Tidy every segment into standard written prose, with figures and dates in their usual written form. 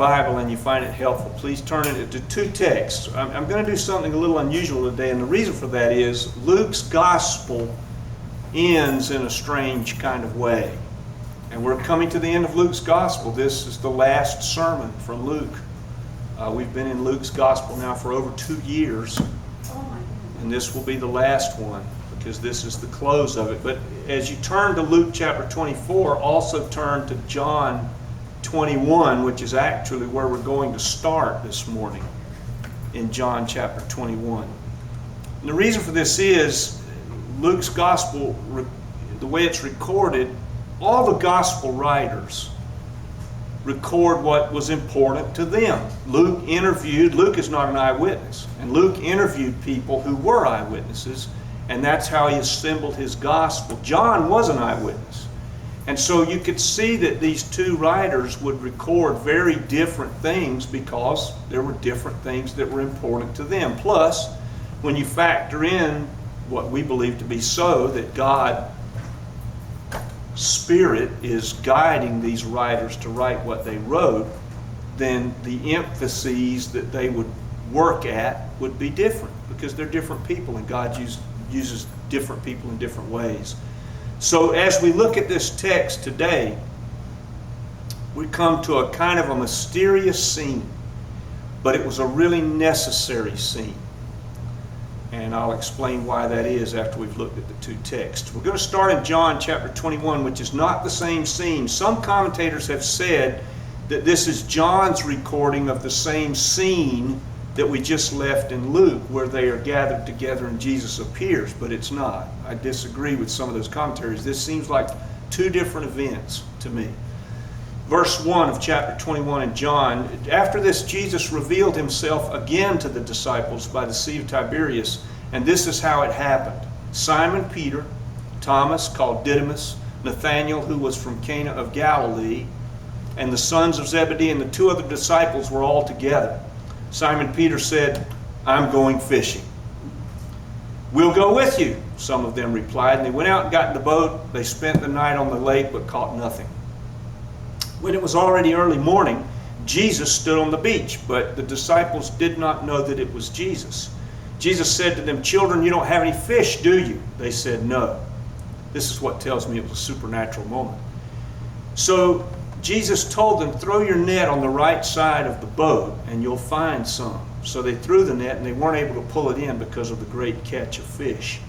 Bible and you find it helpful, please turn it to two texts. I'm going to do something a little unusual today, and the reason for that is Luke's gospel ends in a strange kind of way. And we're coming to the end of Luke's gospel. This is the last sermon from Luke. We've been in Luke's gospel now for over 2 years, and this will be the last one because this is the close of it. But as you turn to Luke chapter 24, also turn to John 21, which is actually where we're going to start this morning, in John chapter 21. And the reason for this is Luke's gospel, the way it's recorded, all the gospel writers record what was important to them. Luke is not an eyewitness, and Luke interviewed people who were eyewitnesses, and that's how he assembled his gospel. John was an eyewitness. And so you could see that these two writers would record very different things because there were different things that were important to them. Plus, when you factor in what we believe to be so, that God's Spirit is guiding these writers to write what they wrote, then the emphases that they would work at would be different because they're different people, and God uses different people in different ways. So as we look at this text today, we come to a kind of a mysterious scene, but it was a really necessary scene. And I'll explain why that is after we've looked at the two texts. We're going to start in John chapter 21, which is not the same scene. Some commentators have said that this is John's recording of the same scene that we just left in Luke, where they are gathered together and Jesus appears, but it's not. I disagree with some of those commentaries. This seems like two different events to me. Verse 1 of chapter 21 in John, after this Jesus revealed himself again to the disciples by the Sea of Tiberias, and this is how it happened. Simon Peter, Thomas called Didymus, Nathanael who was from Cana of Galilee, and the sons of Zebedee and the two other disciples were all together. Simon Peter said, "I'm going fishing." "We'll go with you," some of them replied, and they went out and got in the boat. They spent the night on the lake but caught nothing. When it was already early morning, Jesus stood on the beach, but the disciples did not know that it was Jesus. Jesus said to them, "Children, you don't have any fish, do you?" They said, "No." This is what tells me it was a supernatural moment. So Jesus told them, "Throw your net on the right side of the boat and you'll find some." So they threw the net and they weren't able to pull it in because of the great catch of fish.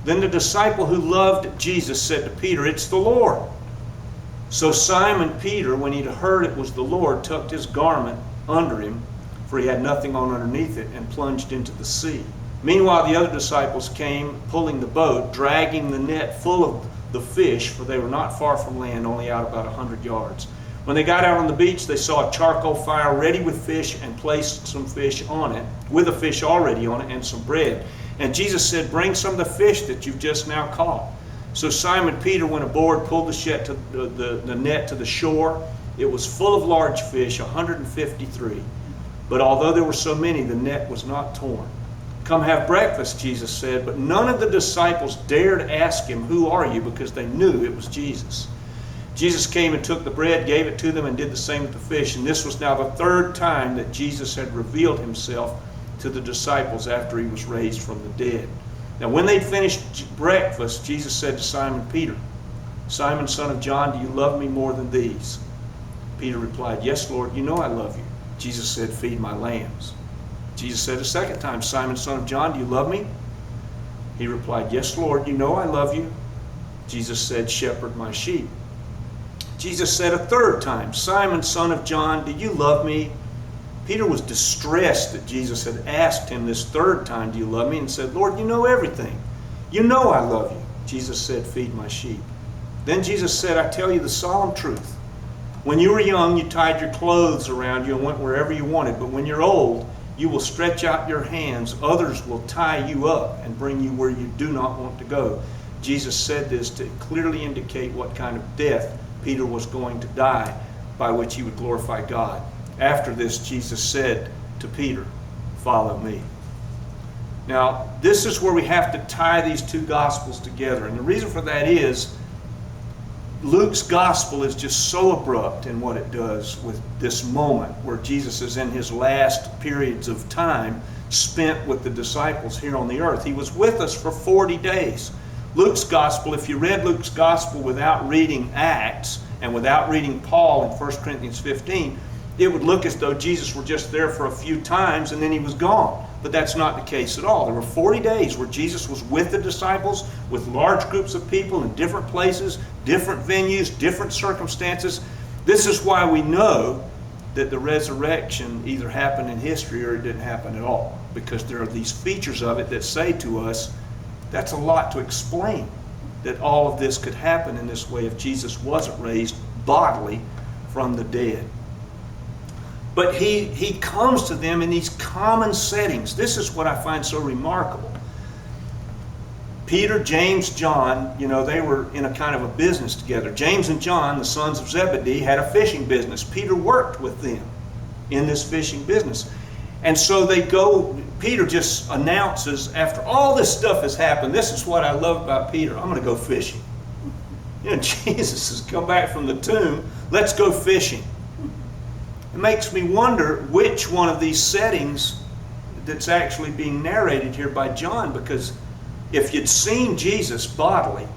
Then the disciple who loved Jesus said to Peter, "It's the Lord." So Simon Peter, when he heard it was the Lord, tucked his garment under him, for he had nothing on underneath it, and plunged into the sea. Meanwhile the other disciples came, pulling the boat, dragging the net full of the fish, for they were not far from land, only out about 100 yards. When they got out on the beach, they saw a charcoal fire ready with fish, and placed some fish on it, with a fish already on it, and some bread. And Jesus said, "Bring some of the fish that you've just now caught." So Simon Peter went aboard, pulled the net to the shore. It was full of large fish, 153. But although there were so many, the net was not torn. "Come have breakfast," Jesus said, but none of the disciples dared ask him, "Who are you?" because they knew it was Jesus. Jesus came and took the bread, gave it to them, and did the same with the fish. And this was now the third time that Jesus had revealed himself to the disciples after he was raised from the dead. Now when they'd finished breakfast, Jesus said to Simon Peter, "Simon, son of John, do you love me more than these?" Peter replied, "Yes, Lord, you know I love you." Jesus said, "Feed my lambs." Jesus said a second time, "Simon, son of John, do you love me?" He replied, "Yes, Lord, you know I love you." Jesus said, "Shepherd my sheep." Jesus said a third time, "Simon, son of John, do you love me?" Peter was distressed that Jesus had asked him this third time, "Do you love me?" and said, "Lord, you know everything. You know I love you." Jesus said, "Feed my sheep." Then Jesus said, "I tell you the solemn truth. When you were young, you tied your clothes around you and went wherever you wanted. But when you're old, you will stretch out your hands. Others will tie you up and bring you where you do not want to go." Jesus said this to clearly indicate what kind of death Peter was going to die, by which he would glorify God. After this, Jesus said to Peter, "Follow me." Now, this is where we have to tie these two Gospels together. And the reason for that is Luke's gospel is just so abrupt in what it does with this moment where Jesus is in his last periods of time spent with the disciples here on the earth. He was with us for 40 days. Luke's gospel, if you read Luke's gospel without reading Acts and without reading Paul in 1 Corinthians 15, it would look as though Jesus were just there for a few times and then he was gone. But that's not the case at all. There were 40 days where Jesus was with the disciples, with large groups of people in different places, different venues, different circumstances. This is why we know that the resurrection either happened in history or it didn't happen at all. Because there are these features of it that say to us, that's a lot to explain, that all of this could happen in this way if Jesus wasn't raised bodily from the dead. But he comes to them in these common settings. This is what I find so remarkable. Peter, James, John, they were in a kind of a business together. James and John, the sons of Zebedee, had a fishing business. Peter worked with them in this fishing business. And so they go, Peter just announces, after all this stuff has happened, this is what I love about Peter, I'm going to go fishing. Jesus has come back from the tomb, let's go fishing. It makes me wonder which one of these settings that's actually being narrated here by John, because if you'd seen Jesus bodily,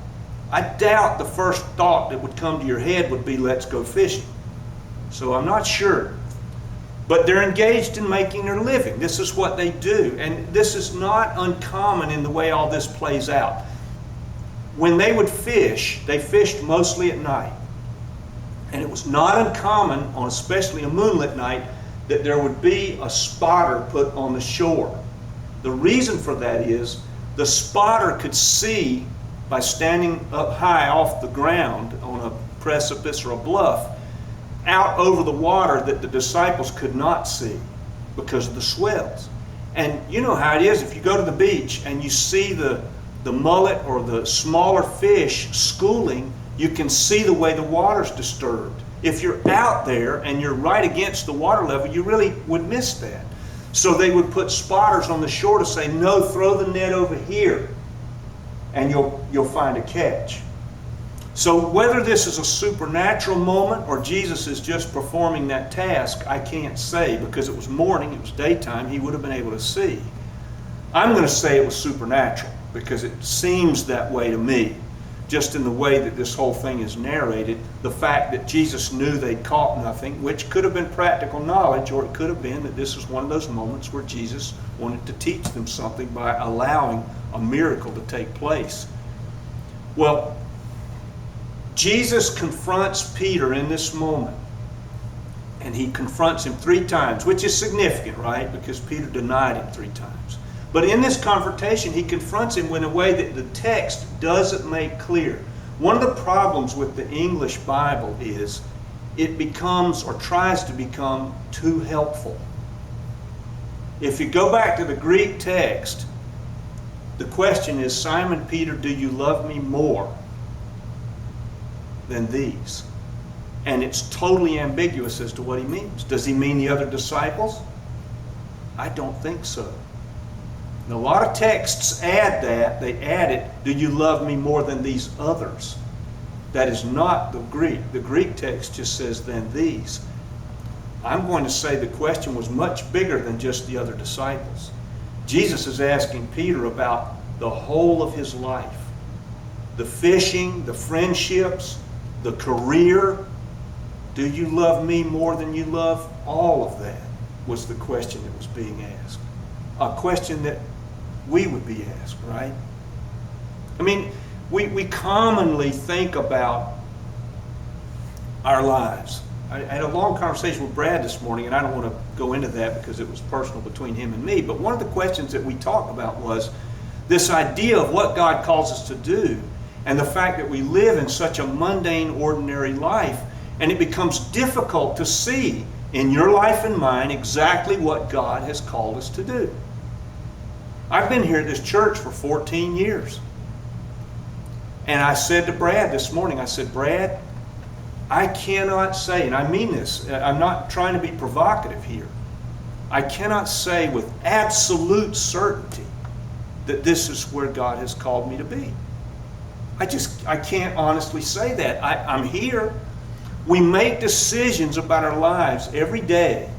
I doubt the first thought that would come to your head would be, let's go fishing. So I'm not sure. But they're engaged in making their living. This is what they do. And this is not uncommon in the way all this plays out. When they would fish, they fished mostly at night. And it was not uncommon, on especially a moonlit night, that there would be a spotter put on the shore. The reason for that is the spotter could see, by standing up high off the ground on a precipice or a bluff, out over the water that the disciples could not see because of the swells. And you know how it is, if you go to the beach and you see the mullet or the smaller fish schooling, you can see the way the water's disturbed. If you're out there and you're right against the water level, you really would miss that. So they would put spotters on the shore to say, no, throw the net over here and you'll find a catch. So whether this is a supernatural moment or Jesus is just performing that task, I can't say, because it was morning, it was daytime, he would have been able to see. I'm going to say it was supernatural because it seems that way to me, just in the way that this whole thing is narrated. The fact that Jesus knew they'd caught nothing, which could have been practical knowledge, or it could have been that this was one of those moments where Jesus wanted to teach them something by allowing a miracle to take place. Well, Jesus confronts Peter in this moment, and he confronts him 3 times, which is significant, right? Because Peter denied him 3 times. But in this confrontation, he confronts him in a way that the text doesn't make clear. One of the problems with the English Bible is it becomes, or tries to become, too helpful. If you go back to the Greek text, the question is, Simon Peter, do you love me more than these? And it's totally ambiguous as to what he means. Does he mean the other disciples? I don't think so. And a lot of texts add that. They add it, do you love me more than these others? That is not the Greek. The Greek text just says, than these. I'm going to say the question was much bigger than just the other disciples. Jesus is asking Peter about the whole of his life. The fishing, the friendships, the career. Do you love me more than you love? All of that was the question that was being asked. A question that we would be asked, right? I mean, we commonly think about our lives. I had a long conversation with Brad this morning, and I don't want to go into that because it was personal between him and me, but one of the questions that we talked about was this idea of what God calls us to do, and the fact that we live in such a mundane, ordinary life, and it becomes difficult to see in your life and mine exactly what God has called us to do. I've been here at this church for 14 years. And I said to Brad this morning, I said, Brad, I cannot say, and I mean this, I'm not trying to be provocative here. I cannot say with absolute certainty that this is where God has called me to be. I can't honestly say that. I'm here. We make decisions about our lives every day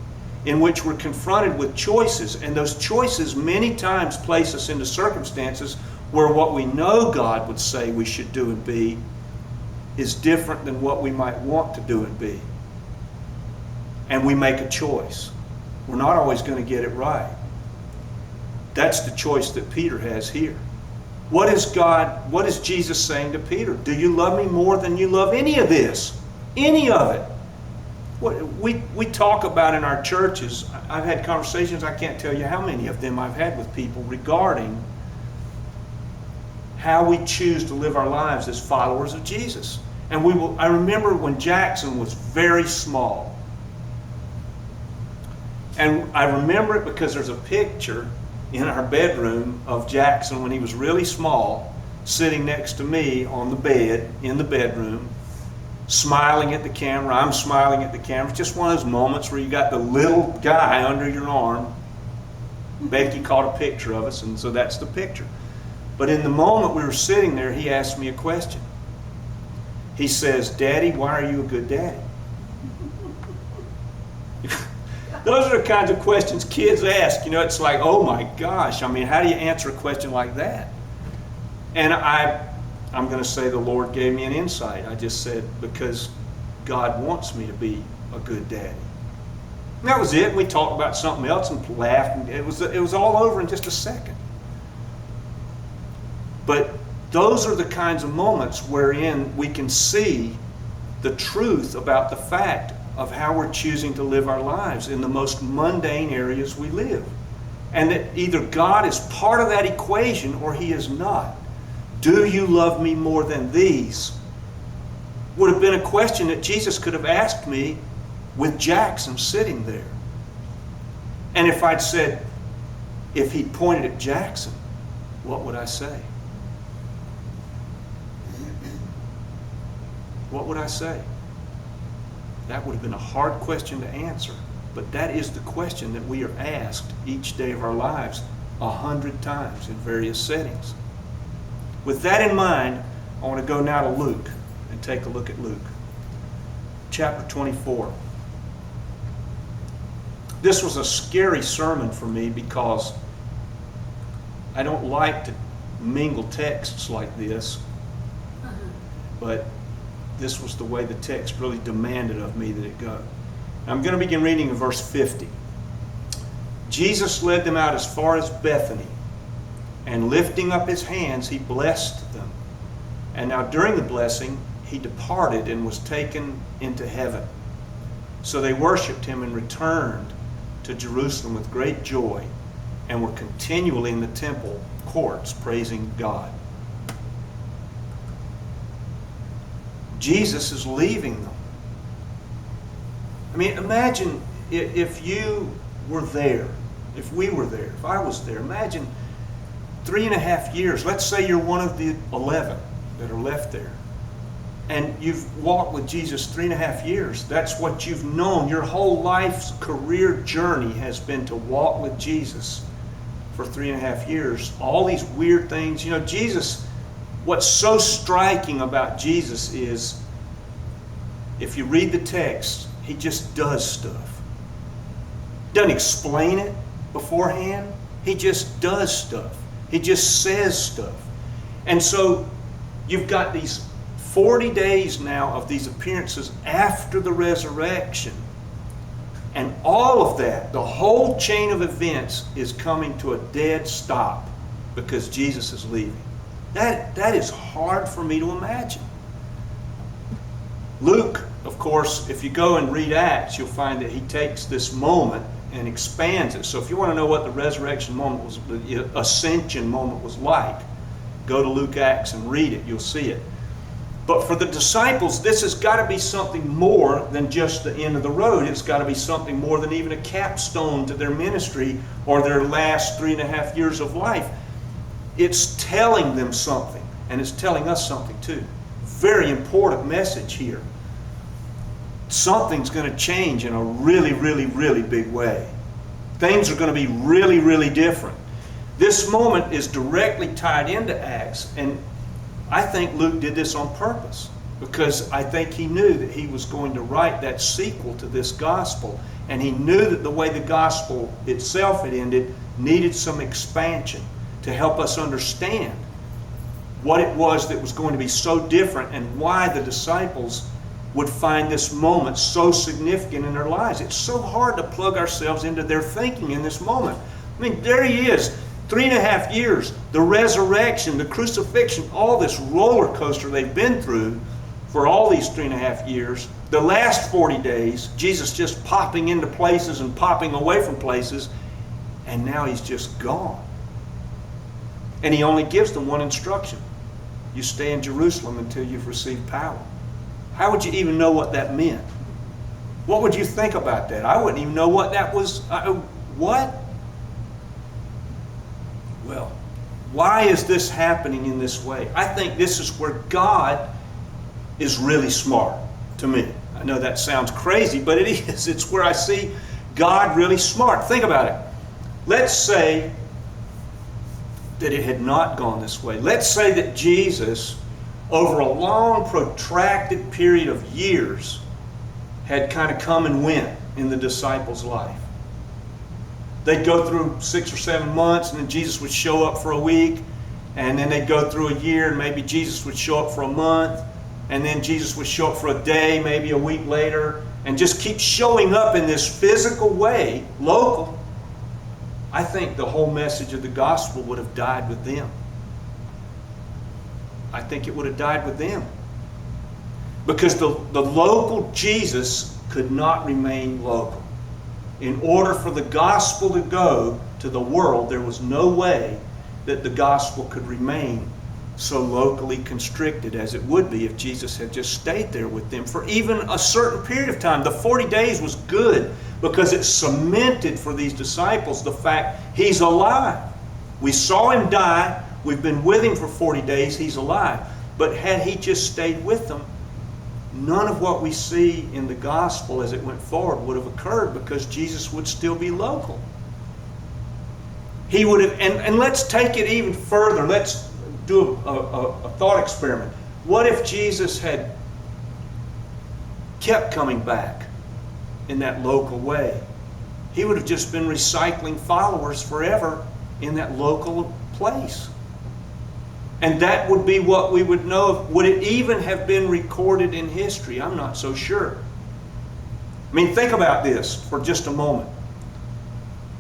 in which we're confronted with choices, and those choices many times place us into circumstances where what we know God would say we should do and be is different than what we might want to do and be. And we make a choice. We're not always going to get it right. That's the choice that Peter has here. What is Jesus saying to Peter? Do you love me more than you love any of this? Any of it? What we talk about in our churches, I've had conversations, I can't tell you how many of them I've had with people regarding how we choose to live our lives as followers of Jesus. And I remember when Jackson was very small. And I remember it because there's a picture in our bedroom of Jackson when he was really small, sitting next to me on the bed in the bedroom, smiling at the camera. I'm smiling at the camera. It's just one of those moments where you got the little guy under your arm. Becky caught a picture of us, and so that's the picture. But in the moment we were sitting there, he asked me a question. He says, "Daddy, why are you a good daddy?" Those are the kinds of questions kids ask. You know, it's like, oh my gosh. I mean, how do you answer a question like that? And I'm going to say the Lord gave me an insight. I just said, because God wants me to be a good daddy. And that was it. We talked about something else and laughed. And it was all over in just a second. But those are the kinds of moments wherein we can see the truth about the fact of how we're choosing to live our lives in the most mundane areas we live. And that either God is part of that equation or He is not. Do you love me more than these? Would have been a question that Jesus could have asked me with Jackson sitting there. And if I'd said, if He pointed at Jackson, what would I say? What would I say? That would have been a hard question to answer, but that is the question that we are asked each day of our lives 100 times in various settings. With that in mind, I want to go now to Luke and take a look at Luke. Chapter 24. This was a scary sermon for me because I don't like to mingle texts like this, but this was the way the text really demanded of me that it go. I'm going to begin reading in verse 50. Jesus led them out as far as Bethany, and lifting up His hands, He blessed them. And now during the blessing, He departed and was taken into heaven. So they worshipped Him and returned to Jerusalem with great joy, and were continually in the temple courts praising God. Jesus is leaving them. I mean, imagine if you were there, if we were there, if I was there. Imagine 3.5 years. Let's say you're one of the 11 that are left there. And you've walked with Jesus 3.5 years. That's what you've known. Your whole life's career journey has been to walk with Jesus for 3.5 years. All these weird things. You know, Jesus... What's so striking about Jesus is, if you read the text, He just does stuff. Doesn't explain it beforehand. He just does stuff. He just says stuff. And so you've got these 40 days now of these appearances after the resurrection. And all of that, the whole chain of events is coming to a dead stop because Jesus is leaving. That is hard for me to imagine. Luke, of course, if you go and read Acts, you'll find that he takes this moment and expands it. So if you want to know what the resurrection moment was, the ascension moment was like, go to Luke, Acts and read it. You'll see it. But for the disciples, this has got to be something more than just the end of the road. It's got to be something more than even a capstone to their ministry or their last 3.5 years of life. It's telling them something, and it's telling us something too. Very important message here. Something's going to change in a really, really, really big way. Things are going to be really, really different. This moment is directly tied into Acts, and I think Luke did this on purpose, because I think he knew that he was going to write that sequel to this gospel, and he knew that the way the gospel itself had ended needed some expansion to help us understand what it was that was going to be so different and why the disciples would find this moment so significant in their lives. It's so hard to plug ourselves into their thinking in this moment. I mean, there he is, 3.5 years, the resurrection, the crucifixion, all this roller coaster they've been through for all these 3.5 years. The last 40 days, Jesus just popping into places and popping away from places, and now he's just gone. And he only gives them one instruction. You stay in Jerusalem until you've received power. How would you even know what that meant? What would you think about that? I wouldn't even know what that was. What? Well, why is this happening in this way? I think this is where God is really smart to me. I know that sounds crazy, but it is. It's where I see God really smart. Think about it. Let's say that it had not gone this way. Let's say that Jesus, over a long, protracted period of years, had kind of come and went in the disciples' life. They'd go through 6 or 7 months, and then Jesus would show up for a week, and then they'd go through a year, and maybe Jesus would show up for a month, and then Jesus would show up for a day, maybe a week later, and just keep showing up in this physical way, local. I think the whole message of the gospel would have died with them. I think it would have died with them. Because the local Jesus could not remain local. In order for the gospel to go to the world, there was no way that the gospel could remain so locally constricted as it would be if Jesus had just stayed there with them for even a certain period of time. The 40 days was good because it cemented for these disciples the fact he's alive. We saw him die. We've been with him for 40 days. He's alive. But had he just stayed with them, none of what we see in the gospel as it went forward would have occurred, because Jesus would still be local. He would have, and let's take it even further. Let's do a thought experiment. What if Jesus had kept coming back in that local way? He would have just been recycling followers forever in that local place. And that would be what we would know of. Would it even have been recorded in history? I'm not so sure. I mean, think about this for just a moment.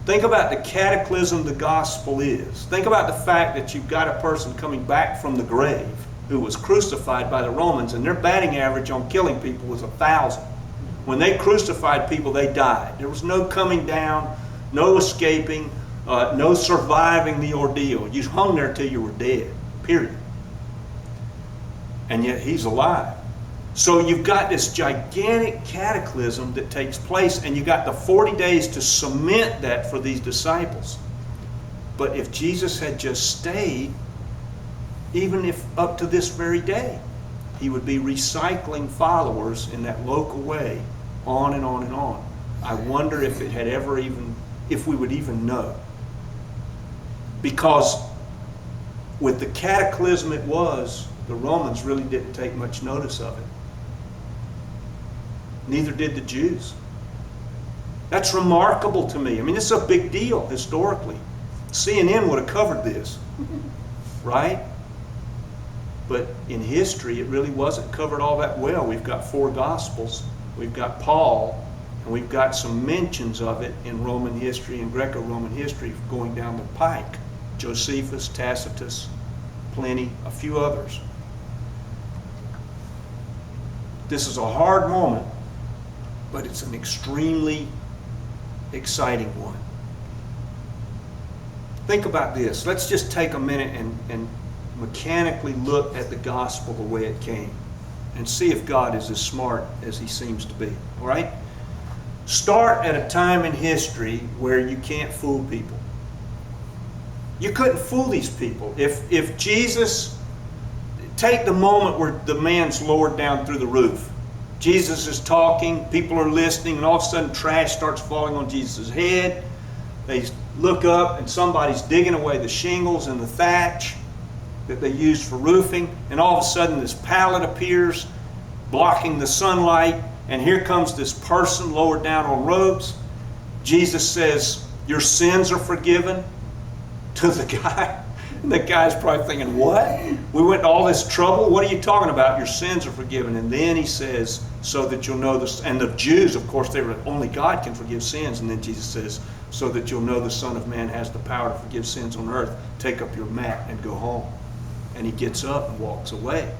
Think about the cataclysm the gospel is. Think about the fact that you've got a person coming back from the grave who was crucified by the Romans, and their batting average on killing people was 1,000. When they crucified people, they died. There was no coming down, no escaping, no surviving the ordeal. You hung there till you were dead. Period. And yet he's alive. So you've got this gigantic cataclysm that takes place, and you've got the 40 days to cement that for these disciples. But if Jesus had just stayed, even if up to this very day, he would be recycling followers in that local way, on and on and on. I wonder if it had ever even, if we would even know. Because with the cataclysm it was, the Romans really didn't take much notice of it. Neither did the Jews. That's remarkable to me. I mean, it's a big deal historically. CNN would have covered this, right? But in history, it really wasn't covered all that well. We've got 4 Gospels. We've got Paul, and we've got some mentions of it in Roman history and Greco-Roman history going down the pike. Josephus, Tacitus, Pliny, a few others. This is a hard moment, but it's an extremely exciting one. Think about this. Let's just take a minute and mechanically look at the gospel the way it came and see if God is as smart as he seems to be. All right? Start at a time in history where you can't fool people. You couldn't fool these people. If Jesus, take the moment where the man's lowered down through the roof. Jesus is talking, people are listening, and all of a sudden trash starts falling on Jesus' head. They look up and somebody's digging away the shingles and the thatch. that they used for roofing, and all of a sudden this pallet appears, blocking the sunlight, and here comes this person lowered down on robes. Jesus says, "Your sins are forgiven," to the guy. And the guy's probably thinking, what? We went to all this trouble? What are you talking about? Your sins are forgiven. And then he says, so that you'll know this. And the Jews, of course, they were, only God can forgive sins. And then Jesus says, so that you'll know the Son of Man has the power to forgive sins on earth. Take up your mat and go home. And he gets up and walks away.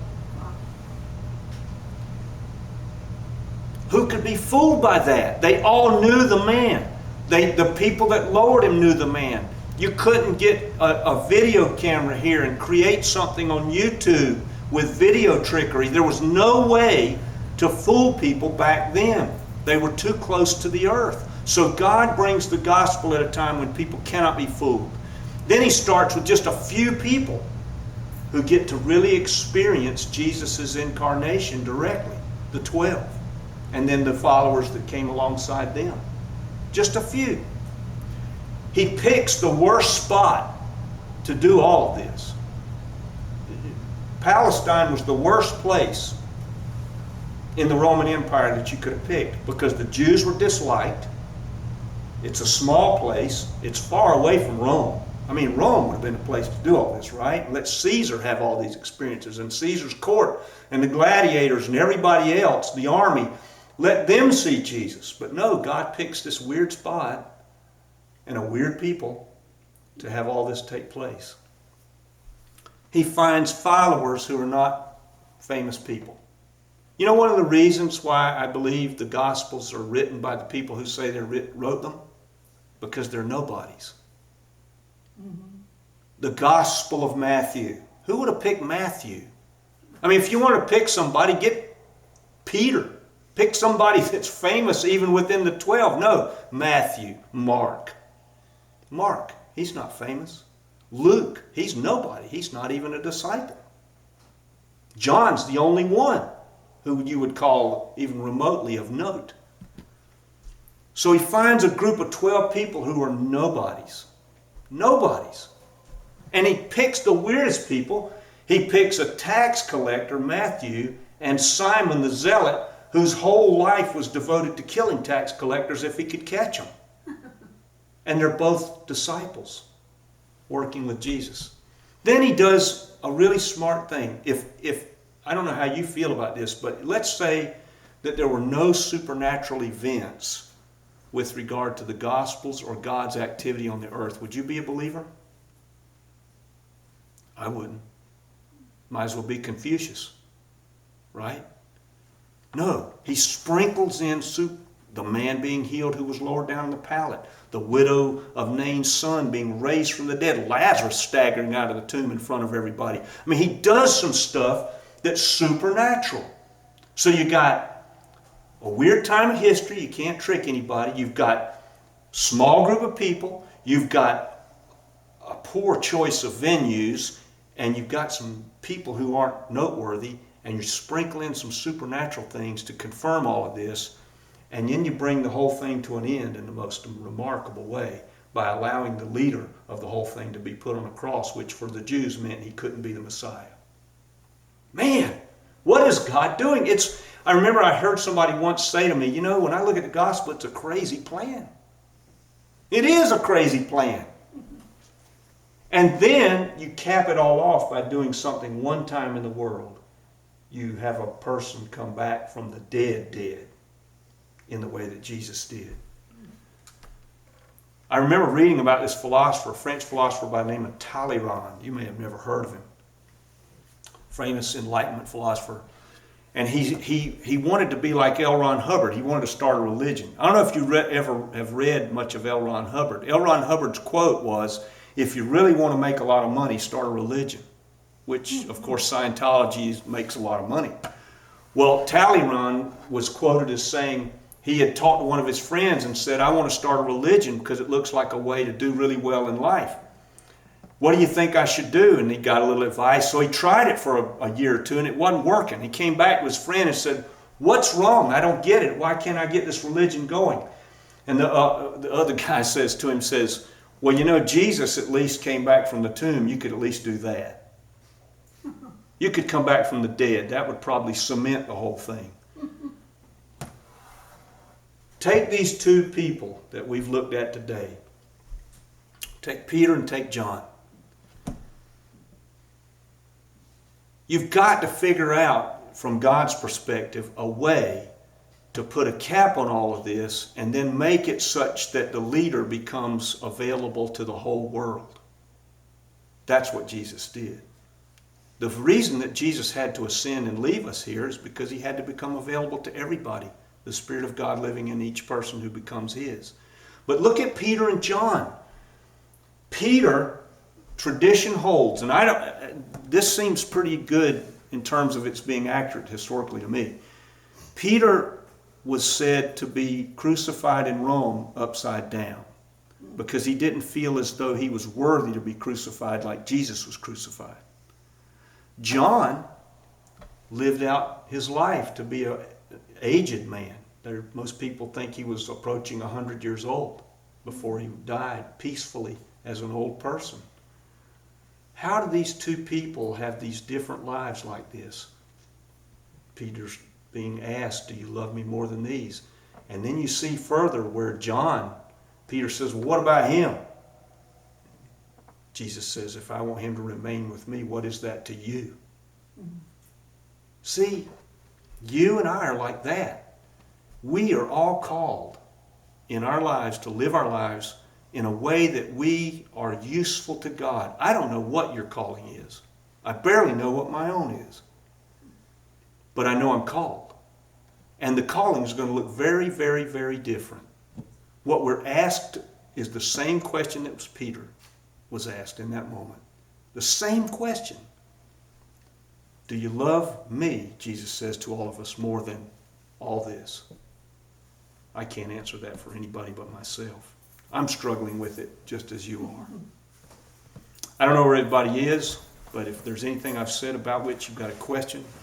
Who could be fooled by that? They all knew the man. The people that lowered him knew the man. You couldn't get a video camera here and create something on YouTube with video trickery. There was no way to fool people back then. They were too close to the earth. So God brings the gospel at a time when people cannot be fooled. Then he starts with just a few people who get to really experience Jesus' incarnation directly, the 12, and then the followers that came alongside them. Just a few. He picks the worst spot to do all of this. Palestine was the worst place in the Roman Empire that you could have picked because the Jews were disliked. It's a small place. It's far away from Rome. I mean, Rome would have been a place to do all this, right? Let Caesar have all these experiences, and Caesar's court and the gladiators and everybody else, the army, let them see Jesus. But no, God picks this weird spot and a weird people to have all this take place. He finds followers who are not famous people. You know one of the reasons why I believe the Gospels are written by the people who say they wrote them? Because they're nobodies. Mm-hmm. The Gospel of Matthew. Who would have picked Matthew? I mean, if you want to pick somebody, get Peter. Pick somebody that's famous even within the 12. No, Matthew, Mark. Mark, he's not famous. Luke, he's nobody. He's not even a disciple. John's the only one who you would call even remotely of note. So he finds a group of 12 people who are nobodies. Nobodies. And he picks the weirdest people. He picks a tax collector, Matthew, and Simon the Zealot, whose whole life was devoted to killing tax collectors if he could catch them. And they're both disciples working with Jesus. Then he does a really smart thing. If I don't know how you feel about this, but let's say that there were no supernatural events with regard to the Gospels or God's activity on the earth. Would you be a believer? I wouldn't. Might as well be Confucius, right? No, he sprinkles in the man being healed who was lowered down in the pallet, the widow of Nain's son being raised from the dead, Lazarus staggering out of the tomb in front of everybody. I mean, he does some stuff that's supernatural. So you got a weird time in history. You can't trick anybody. You've got small group of people. You've got a poor choice of venues. And you've got some people who aren't noteworthy. And you sprinkle in some supernatural things to confirm all of this. And then you bring the whole thing to an end in the most remarkable way by allowing the leader of the whole thing to be put on a cross, which for the Jews meant he couldn't be the Messiah. Man, what is God doing? I remember I heard somebody once say to me, you know, when I look at the gospel, it's a crazy plan. It is a crazy plan. And then you cap it all off by doing something one time in the world. You have a person come back from the dead in the way that Jesus did. I remember reading about this philosopher, French philosopher by the name of Talleyrand. You may have never heard of him. Famous Enlightenment philosopher. And he wanted to be like L. Ron Hubbard. He wanted to start a religion. I don't know if you ever have read much of L. Ron Hubbard. L. Ron Hubbard's quote was, if you really want to make a lot of money, start a religion. Which, of course, Scientology makes a lot of money. Well, Talleyrand was quoted as saying, he had talked to one of his friends and said, I want to start a religion because it looks like a way to do really well in life. What do you think I should do? And he got a little advice. So he tried it for a year or two and it wasn't working. He came back to his friend and said, what's wrong? I don't get it. Why can't I get this religion going? And the other guy says to him, well, you know, Jesus at least came back from the tomb. You could at least do that. You could come back from the dead. That would probably cement the whole thing. Take these two people that we've looked at today. Take Peter and take John. You've got to figure out, from God's perspective, a way to put a cap on all of this and then make it such that the leader becomes available to the whole world. That's what Jesus did. The reason that Jesus had to ascend and leave us here is because he had to become available to everybody, the Spirit of God living in each person who becomes his. But look at Peter and John. Peter, tradition holds, and this seems pretty good in terms of its being accurate historically to me. Peter was said to be crucified in Rome upside down because he didn't feel as though he was worthy to be crucified like Jesus was crucified. John lived out his life to be an aged man. Most people think he was approaching 100 years old before he died peacefully as an old person. How do these two people have these different lives like this? Peter's being asked, do you love me more than these? And then you see further where Peter says, well, what about him? Jesus says, if I want him to remain with me, what is that to you? See, you and I are like that. We are all called in our lives to live our lives in a way that we are useful to God. I don't know what your calling is. I barely know what my own is. But I know I'm called. And the calling is going to look very, very, very different. What we're asked is the same question that Peter was asked in that moment. The same question. Do you love me, Jesus says to all of us, more than all this? I can't answer that for anybody but myself. I'm struggling with it just as you are. I don't know where everybody is, but if there's anything I've said about which you've got a question,